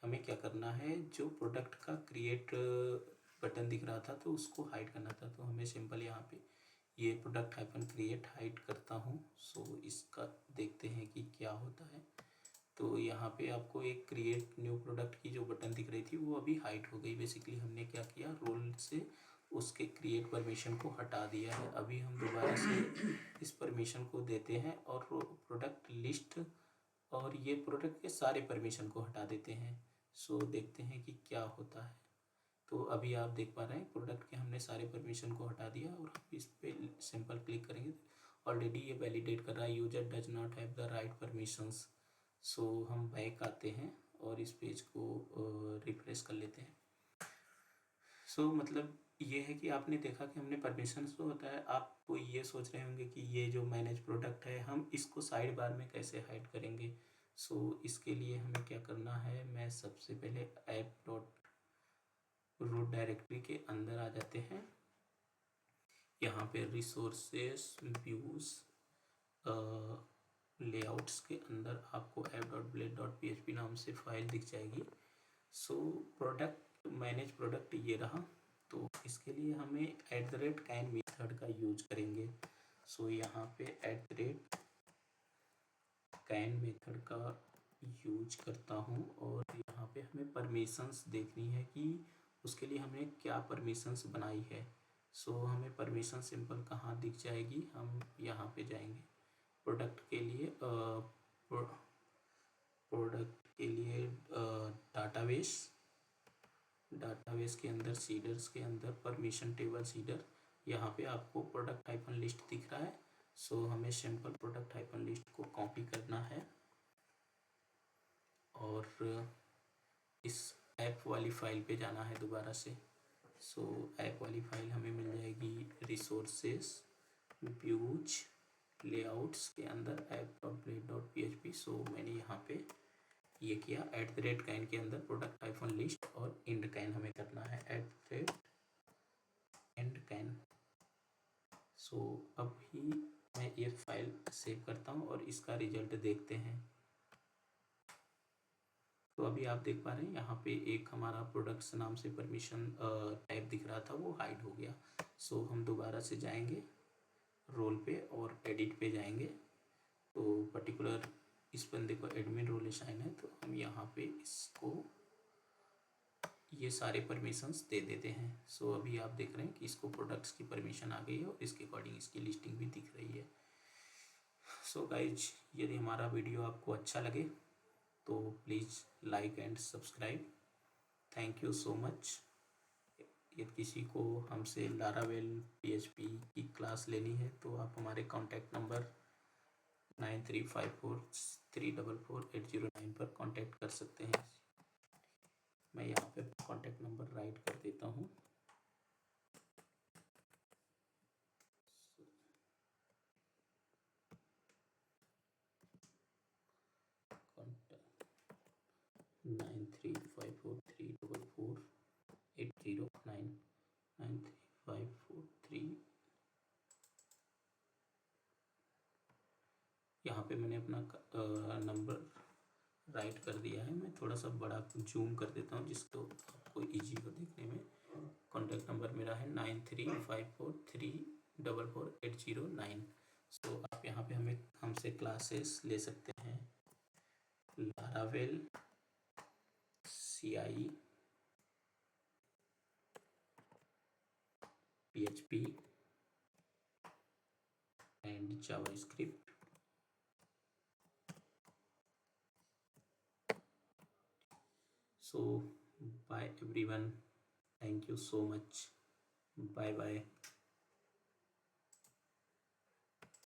हमें क्या करना है, जो प्रोडक्ट का क्रिएट बटन दिख रहा था तो उसको हाइड करना था। तो हमें सिंपल यहाँ पे ये प्रोडक्ट हाइफन क्रिएट हाइड करता हूँ। सो इसका देखते हैं कि क्या होता है। तो यहाँ पे आपको एक क्रिएट न्यू प्रोडक्ट की जो बटन दिख रही थी वो अभी हाइड हो गई। बेसिकली हमने क्या किया, रोल से उसके क्रिएट परमिशन को हटा दिया है। अभी हम दोबारा से इस परमिशन को देते हैं और प्रोडक्ट लिस्ट और ये प्रोडक्ट के सारे परमिशन को हटा देते हैं। सो देखते हैं कि क्या होता है। तो अभी आप देख पा रहे हैं प्रोडक्ट के हमने सारे परमिशन को हटा दिया और हम इस पर सिंपल क्लिक करेंगे। ऑलरेडी ये वैलिडेट कर रहा है, user does not have the right permissions. So हम बैक आते हैं और इस पेज को रिफ्रेश कर लेते हैं। सो मतलब ये है कि आपने देखा कि हमने परमिशन तो होता है। आप ये सोच रहे होंगे कि ये जो मैनेज प्रोडक्ट है हम इसको साइड बार में कैसे हाइड करेंगे। सो इसके लिए हमें क्या करना है, मैं सबसे पहले ऐप डॉट रूट डायरेक्टरी के अंदर आ जाते हैं। यहाँ पे रिसोर्सेस व्यूज लेआउट्स के अंदर आपको app.blade.php नाम से फाइल दिख जाएगी। सो प्रोडक्ट मैनेज प्रोडक्ट ये रहा। तो इसके लिए हमें @can मेथड का यूज करेंगे। सो यहाँ पे @can मेथड का यूज करता हूँ और यहाँ पे हमें परमिशंस देखनी है कि उसके लिए हमने क्या परमिशंस बनाई है। सो हमें परमिशन सिंपल कहाँ दिख जाएगी, हम यहाँ पे जाएंगे प्रोडक्ट के लिए प्रोडक्ट के लिए डाटाबेस के अंदर सीडर्स के अंदर परमिशन टेबल सीडर, यहाँ पे आपको प्रोडक्ट हाइफन लिस्ट दिख रहा है। सो हमें सिंपल प्रोडक्ट हाइफन लिस्ट को कॉपी करना है और इस ऐप वाली फाइल पे जाना है दोबारा से। सो ऐप वाली फाइल हमें मिल जाएगी रिसोर्सेस व्यूज लेआउट्स के अंदर app.blade.php। सो मैंने यहाँ पे ये किया @can के अंदर प्रोडक्ट हाइफन लिस्ट और इंड कैन हमें करना है @end can। सो अभी मैं ये फाइल सेव करता हूँ और इसका रिजल्ट देखते हैं। तो अभी आप देख पा रहे हैं यहाँ पे एक हमारा प्रोडक्ट्स नाम से परमिशन टाइप दिख रहा था, वो हाइड हो गया। सो हम दोबारा से जाएंगे रोल पे और एडिट पे जाएंगे। तो पर्टिकुलर इस बंदे को एडमिन रोल असाइन है, तो हम यहाँ पे इसको ये सारे परमिशंस दे देते हैं। सो अभी आप देख रहे हैं कि इसको प्रोडक्ट्स की परमिशन आ गई है और इसके अकॉर्डिंग इसकी लिस्टिंग भी दिख रही है। सो गाइज, यदि हमारा वीडियो आपको अच्छा लगे तो please like and subscribe. Thank you so much. यदि किसी को हमसे लारावेल PHP की क्लास लेनी है तो आप हमारे कॉन्टैक्ट नंबर 9354344809 पर कांटेक्ट कर सकते हैं। मैं यहाँ पे कांटेक्ट नंबर राइट कर देता हूँ। कॉन्टैक्ट 9354344809 9354 यहाँ पे मैंने अपना नंबर राइट कर दिया है। मैं थोड़ा सा बड़ा जूम कर देता हूँ जिसको आपको ईजी हो देखने में। कॉन्टैक्ट नंबर मेरा है 9354344809। सो आप यहाँ पे हमें हमसे क्लासेस ले सकते हैं। Laravel CI PHP and JavaScript। So bye everyone, thank you so much, bye bye।